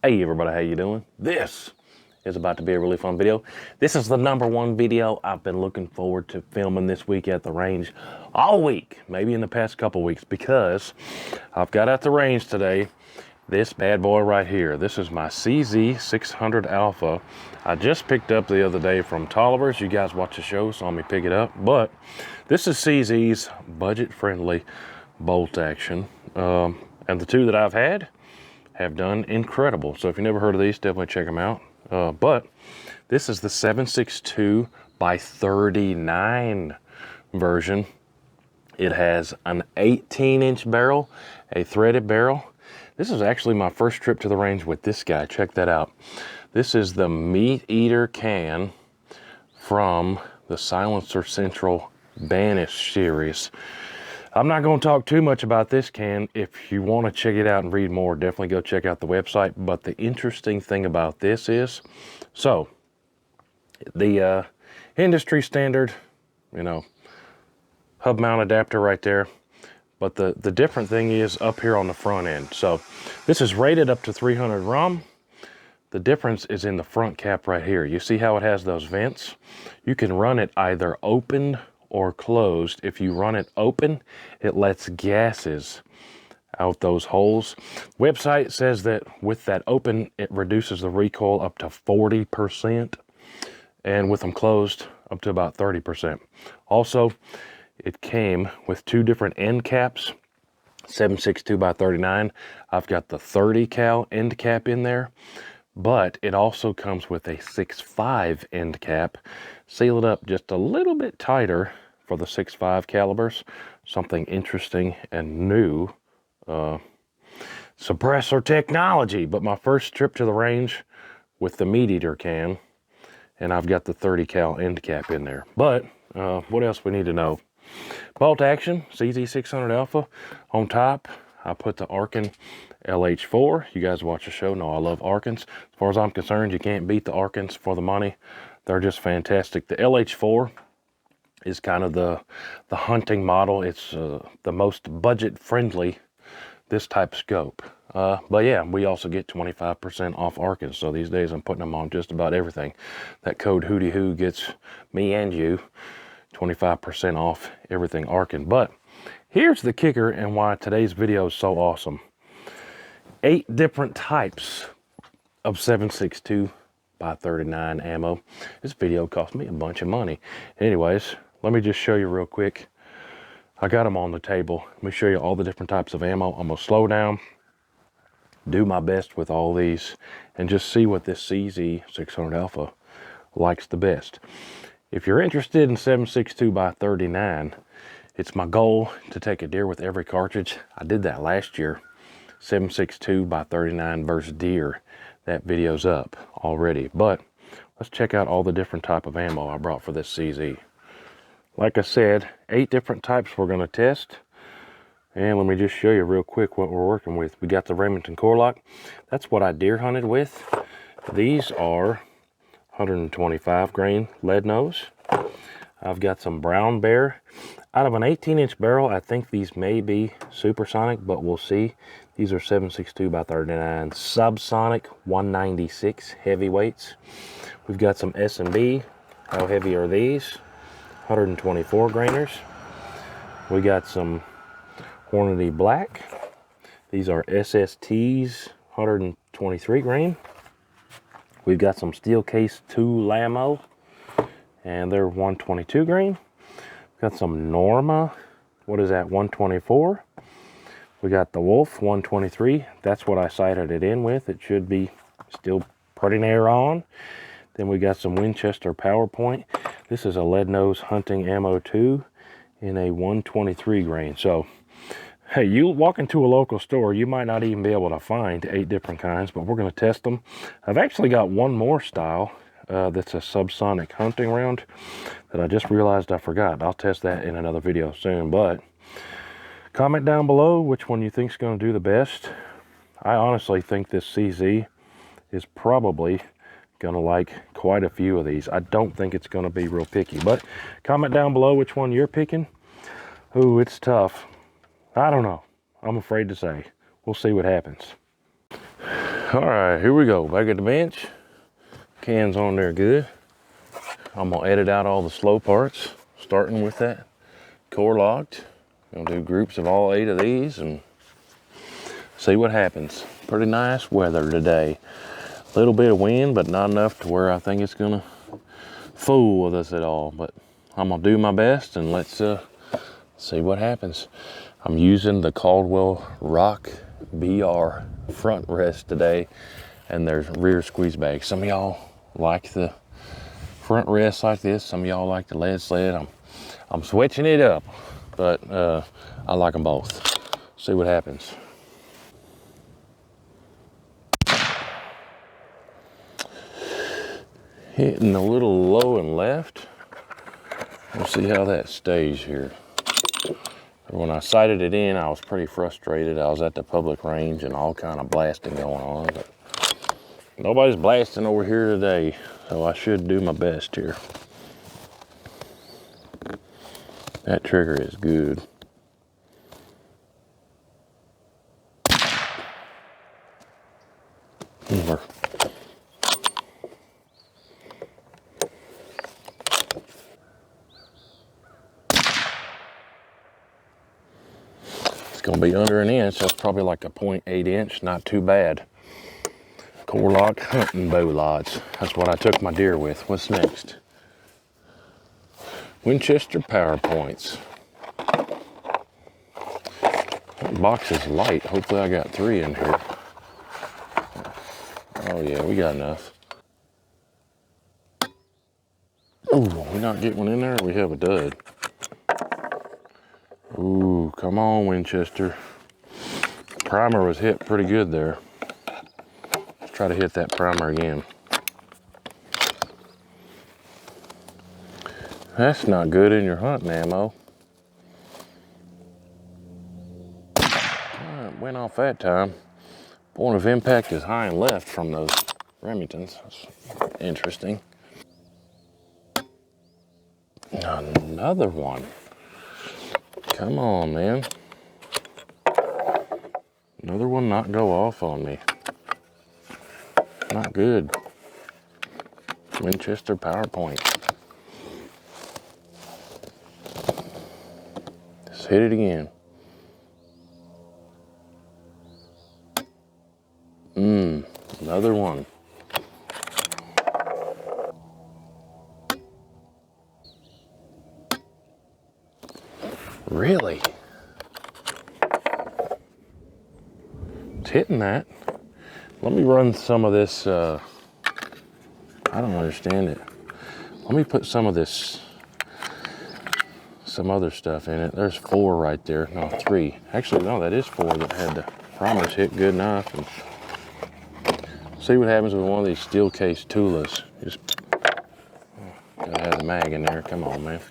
Hey everybody, how you doing? This is about to be a really fun video. This is the #1 video I've been looking forward to filming this week at the range all week, maybe in the past couple weeks, because I've got at the range today this bad boy right here. This is my CZ600 Alpha. I just picked up the other day from Tolliver's. You guys watch the show, saw me pick it up, but this is CZ's budget-friendly bolt action, and the two that I've had have done incredible. So if you never heard of these, definitely check them out. But this is the 7.62 by 39 version. It has an 18-inch barrel, a threaded barrel. This is actually my first trip to the range with this guy. Check that out. This is the Meat Eater can from the Silencer Central Banish series. I'm not going to talk too much about this can. If you want to check it out and read more, definitely go check out the website. But the interesting thing about this is, so the industry standard, you know, hub mount adapter right there. But the different thing is up here on the front end. So this is rated up to 300 ROM. The difference is in the front cap right here. You see how it has those vents? You can run it either open or closed. If you run it open, it lets gases out those holes. Website says that with that open, it reduces the recoil up to 40%, and with them closed, up to about 30%. Also, it came with two different end caps, 7.62 by 39. I've got the 30 cal end cap in there, but it also comes with a 6.5 end cap. Seal it up just a little bit tighter for the 6.5 calibers. Something interesting and new suppressor technology. But my first trip to the range with the Meat Eater can, and I've got the 30 cal end cap in there. But what else we need to know? Bolt action, CZ600 Alpha. On top, I put the Arkin LH4. You guys watch the show know I love Arkins. As far as I'm concerned, you can't beat the Arkins for the money. They're just fantastic. The LH4 is kind of the hunting model. It's the most budget friendly, this type scope. But yeah, we also get 25% off Arkins. So these days I'm putting them on just about everything. That code WHOTEEWHO gets me and you 25% off everything Arkin. But here's the kicker and why today's video is so awesome. 8 different types of 7.62 by 39 ammo. This video cost me a bunch of money. Anyways, let me just show you real quick. I got them on the table. Let me show you all the different types of ammo. I'm gonna slow down, do my best with all these, and just see what this CZ600 Alpha likes the best. If you're interested in 7.62 by 39, it's my goal to take a deer with every cartridge. I did that last year. 7.62 by 39 versus deer. That video's up already. But let's check out all the different type of ammo I brought for this CZ. Like I said, 8 different types we're going to test. And let me just show you real quick what we're working with. We got the Remington Core-Lock. That's what I deer hunted with. These are 125 grain lead nose. I've got some Brown Bear. Out of an 18-inch barrel, I think these may be supersonic, but we'll see. These are 7.62 by 39 subsonic 196 heavyweights. We've got some S&B. How heavy are these? 124 grainers. We got some Hornady Black. These are SSTs, 123 grain. We've got some Steel Case 2 Lamo, and they're 122 grain. Got some Norma, what is that, 124. We got the Wolf 123. That's what I sighted it in with. It should be still pretty near on. Then we got some Winchester PowerPoint. This is a lead nose hunting ammo 2 in a 123 grain. So, hey, you walk into a local store, you might not even be able to find 8 different kinds, but we're going to test them. I've actually got one more style that's a subsonic hunting round that I just realized I forgot. I'll test that in another video soon, but comment down below which one you think is going to do the best. I honestly think this CZ is probably going to like quite a few of these. I don't think it's going to be real picky, but comment down below which one you're picking. Ooh, it's tough. I don't know. I'm afraid to say. We'll see what happens. All right, here we go. Back at the bench. Can's on there good. I'm gonna edit out all the slow parts, starting with that core locked. Gonna do groups of all 8 of these and see what happens. Pretty nice weather today. A little bit of wind, but not enough to where I think it's gonna fool with us at all. But I'm gonna do my best and let's see what happens. I'm using the Caldwell Rock BR front rest today, and there's rear squeeze bags. Some of y'all like the front rest like this. Some of y'all like the lead sled. I'm switching it up, but I like them both. See what happens. Hitting a little low and left. We'll see how that stays here. When I sighted it in, I was pretty frustrated. I was at the public range and all kind of blasting going on, but nobody's blasting over here today, so I should do my best here. That trigger is good. Over. It's gonna be under an inch. That's probably like a 0.8 inch, not too bad. Core lock hunting bow lots. That's what I took my deer with. What's next? Winchester power points. That box is light. Hopefully I got 3 in here. Oh yeah, we got enough. Ooh, we not get one in there, or we have a dud. Ooh, come on, Winchester. Primer was hit pretty good there. Let's try to hit that primer again. That's not good in your hunting ammo. It went off that time. Point of impact is high and left from those Remingtons. That's interesting. Another one. Come on, man. Another one not go off on me. Not good. Winchester PowerPoint. Just hit it again. Another one. Really? It's hitting that. Let me run some of this, I don't understand it. Let me put some of this, some other stuff in it. There's 4 right there, no 3. Actually, no, that is 4 that had the primers hit good enough. And see what happens with one of these steel case Tulas. Just gotta have the mag in there, come on, man.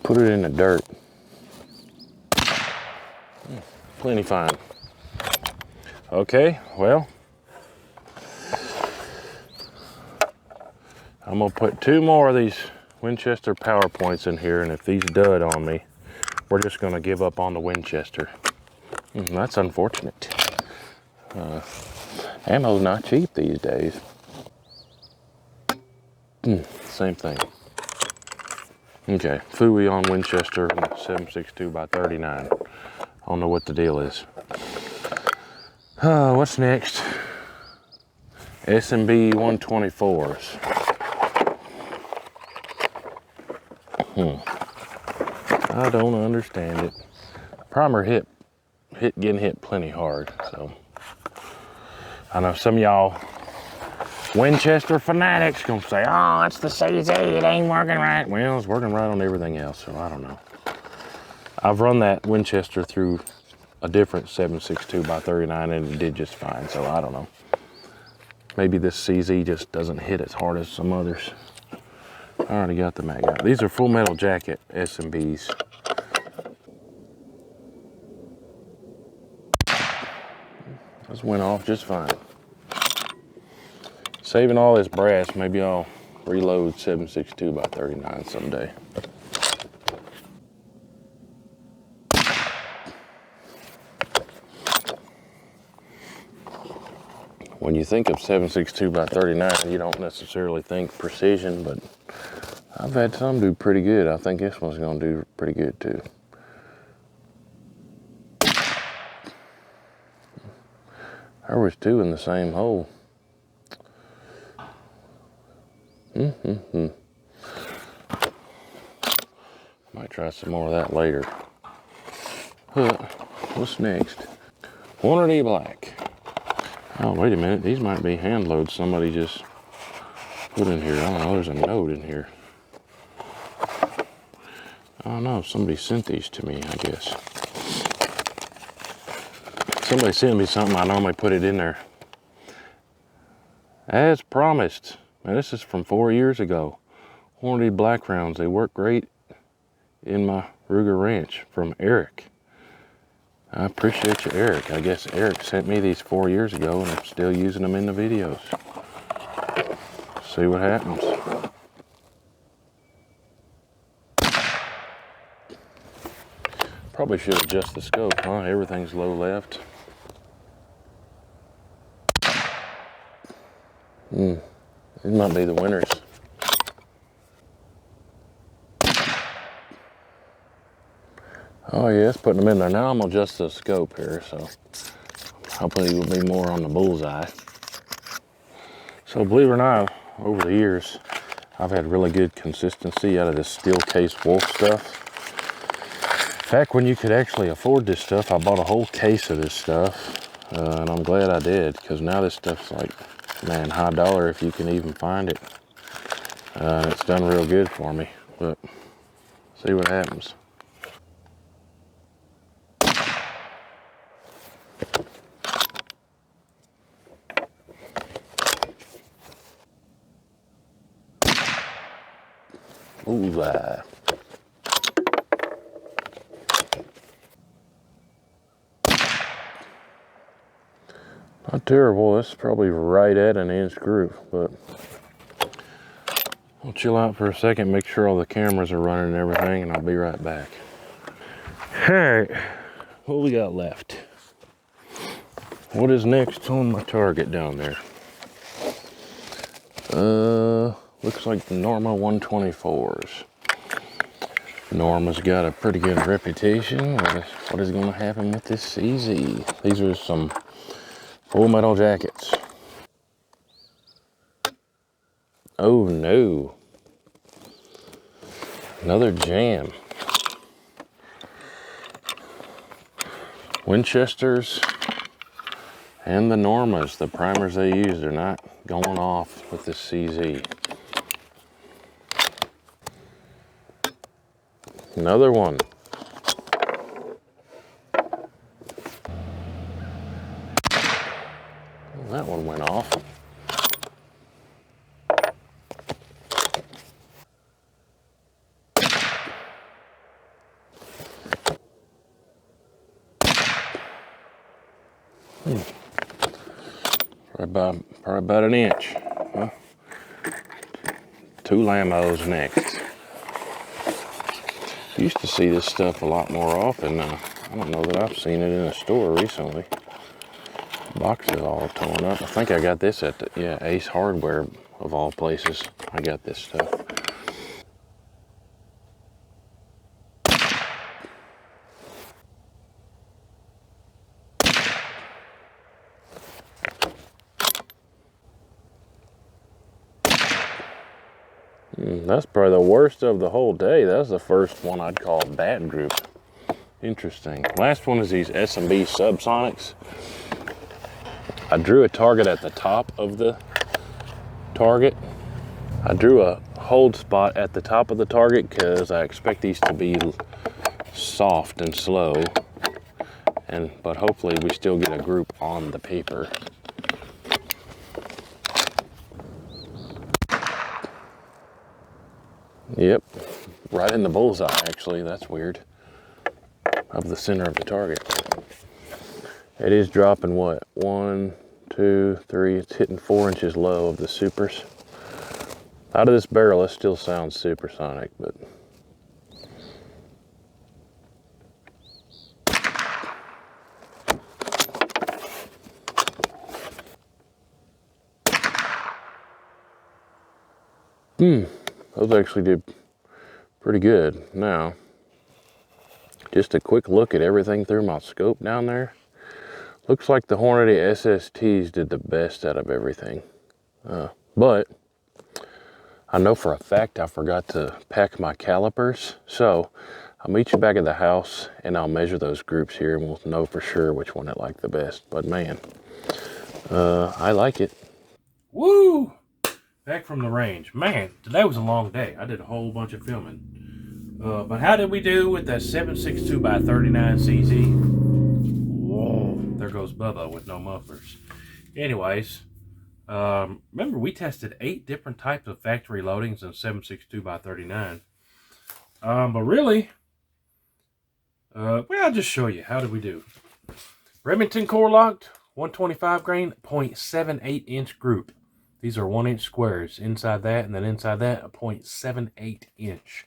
Put it in the dirt. Plenty fine. Okay, well, I'm gonna put 2 more of these Winchester PowerPoints in here, and if these dud on me, we're just gonna give up on the Winchester. That's unfortunate. Ammo's not cheap these days. Same thing. Okay, Fooey on Winchester 7.62 by 39. I don't know what the deal is. What's next? S&B 124s. I don't understand it. Primer getting hit plenty hard, so. I know some of y'all Winchester fanatics gonna say, oh, it's the CZ, it ain't working right. Well, it's working right on everything else, so I don't know. I've run that Winchester through a different 7.62 by 39 and it did just fine, so I don't know. Maybe this CZ just doesn't hit as hard as some others. I already got the mag out. These are Full Metal Jacket S&Bs. This went off just fine. Saving all this brass, maybe I'll reload 7.62 by 39 someday. When you think of 7.62 by 39, you don't necessarily think precision, but I've had some do pretty good. I think this one's gonna do pretty good too. There was two in the same hole. Might try some more of that later. What's next? 100E black. Oh, wait a minute. These might be hand loads somebody just put in here. I don't know. There's a note in here. I don't know. Somebody sent these to me, I guess. Somebody sent me something. I normally put it in there. As promised. Now, this is from 4 years ago. 100E black rounds. They work great in my Ruger Ranch, from Eric. I appreciate you, Eric. I guess Eric sent me these 4 years ago and I'm still using them in the videos. See what happens. Probably should adjust the scope, huh? Everything's low left. These might be the winners. Oh yes, putting them in there. Now I'm gonna adjust the scope here, so hopefully it will be more on the bullseye. So believe it or not, over the years, I've had really good consistency out of this steel case wolf stuff. Back when you could actually afford this stuff, I bought a whole case of this stuff, and I'm glad I did, because now this stuff's like, man, high dollar if you can even find it. It's done real good for me, but see what happens. Bullseye. Not terrible. It's probably right at an inch groove, but I'll chill out for a second, make sure all the cameras are running and everything, and I'll be right back. All right, what we got left? What is next on my target down there? Looks like the Norma 124s. Norma's got a pretty good reputation. What is going to happen with this CZ? These are some full metal jackets. Oh no. Another jam. Winchesters and the Normas, the primers they use, they're not going off with the CZ. Another one. Well, that one went off. Probably about an inch. Huh? Two Lambos next. Used to see this stuff a lot more often. I don't know that I've seen it in a store recently. Box is all torn up. I think I got this at the, Ace Hardware of all places. I got this stuff. That's probably the worst of the whole day. That's the first one I'd call bad group. Interesting. Last one is these S&B Subsonics. I drew a target at the top of the target. I drew a hold spot at the top of the target because I expect these to be soft and slow. But hopefully we still get a group on the paper. Yep, right in the bullseye actually. That's weird. Of the center of the target. It is dropping what? 1, 2, 3. It's hitting 4 inches low of the supers. Out of this barrel, it still sounds supersonic, but Those actually did pretty good. Now, just a quick look at everything through my scope down there. Looks like the Hornady SSTs did the best out of everything. But I know for a fact I forgot to pack my calipers. So I'll meet you back at the house and I'll measure those groups here and we'll know for sure which one I like the best. But man, I like it. Woo! Back from the range. Man, today was a long day. I did a whole bunch of filming. But how did we do with that 7.62x39 CZ? Whoa, there goes Bubba with no mufflers. Anyways, remember we tested 8 different types of factory loadings in 7.62x39. But really, well, I'll just show you. How did we do? Remington core locked, 125 grain, 0.78 inch group. These are 1 inch squares. Inside that, and then inside that, a 0.78 inch.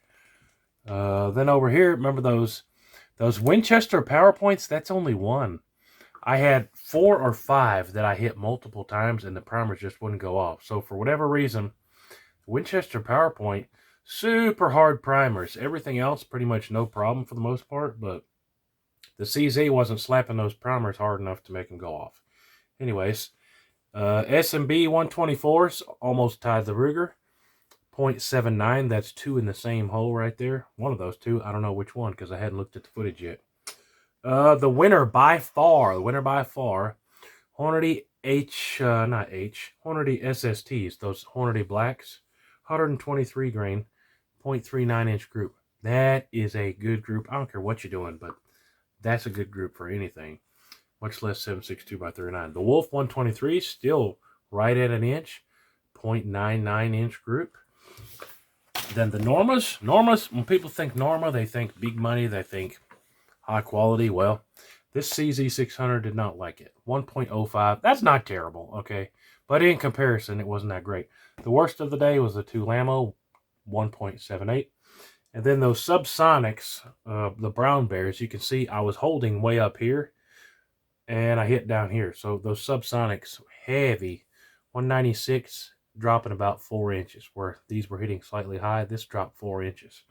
Then over here, remember those Winchester PowerPoints? That's only one. I had 4 or 5 that I hit multiple times, and the primers just wouldn't go off. So for whatever reason, Winchester PowerPoint, super hard primers. Everything else, pretty much no problem for the most part, but the CZ wasn't slapping those primers hard enough to make them go off. Anyways, S&B 124s almost tied the Ruger. 0.79, that's 2 in the same hole right there. One of those 2, I don't know which one because I hadn't looked at the footage yet. The winner by far, Hornady Hornady SSTs, those Hornady blacks, 123 grain, 0.39 inch group. That is a good group. I don't care what you're doing, but that's a good group for anything, much less 7.62x39. The Wolf 123, still right at an inch, 0.99 inch group. Then the Normas, when people think Norma, they think big money, they think high quality. Well, this CZ600 did not like it. 1.05, that's not terrible, okay? But in comparison, it wasn't that great. The worst of the day was the 2 Lamo, 1.78. And then those Subsonics, the brown bears, you can see I was holding way up here, and I hit down here. So those Subsonics, heavy, 196, dropping about 4 inches, where these were hitting slightly high. This dropped 4 inches.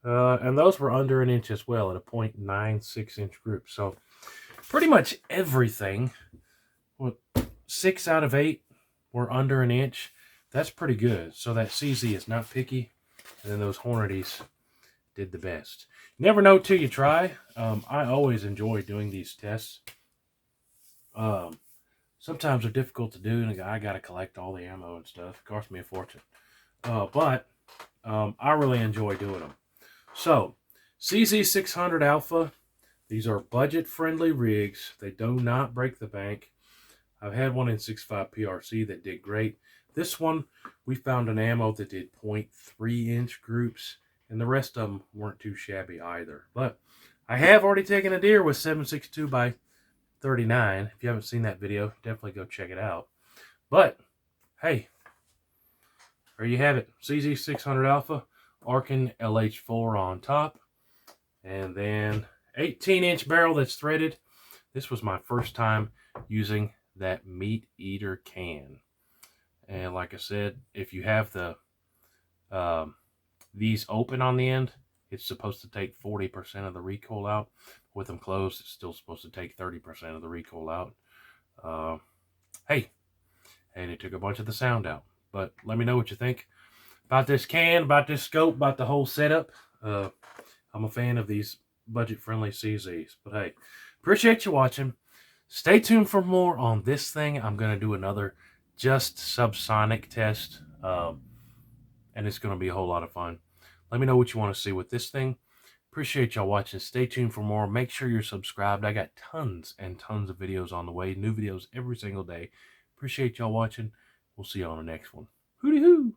And those were under an inch as well at a 0.96 inch group. So pretty much everything, 6 out of 8 were under an inch. That's pretty good. So that CZ is not picky. And then those Hornadys did the best. You never know till you try. I always enjoy doing these tests. Sometimes they're difficult to do, and I got to collect all the ammo and stuff. It cost me a fortune. But I really enjoy doing them. So, CZ600 Alpha. These are budget-friendly rigs. They do not break the bank. I've had one in 6.5 PRC that did great. This one, we found an ammo that did 0.3 inch groups, and the rest of them weren't too shabby either. But I have already taken a deer with 7.62x39. If you haven't seen that video, definitely go check it out. But, hey, there you have it. CZ600 Alpha, Arkin LH4 on top. And then 18-inch barrel that's threaded. This was my first time using that meat eater can. And like I said, if you have the these open on the end, it's supposed to take 40% of the recoil out. With them closed, it's still supposed to take 30% of the recoil out. Hey, and it took a bunch of the sound out. But let me know what you think about this can, about this scope, about the whole setup. I'm a fan of these budget-friendly CZs. But hey, appreciate you watching. Stay tuned for more on this thing. I'm going to do another just subsonic test, and it's going to be a whole lot of fun. Let me know what you want to see with this thing. Appreciate y'all watching. Stay tuned for more. Make sure you're subscribed. I got tons and tons of videos on the way. New videos every single day. Appreciate y'all watching. We'll see you on the next one. Hooty-hoo!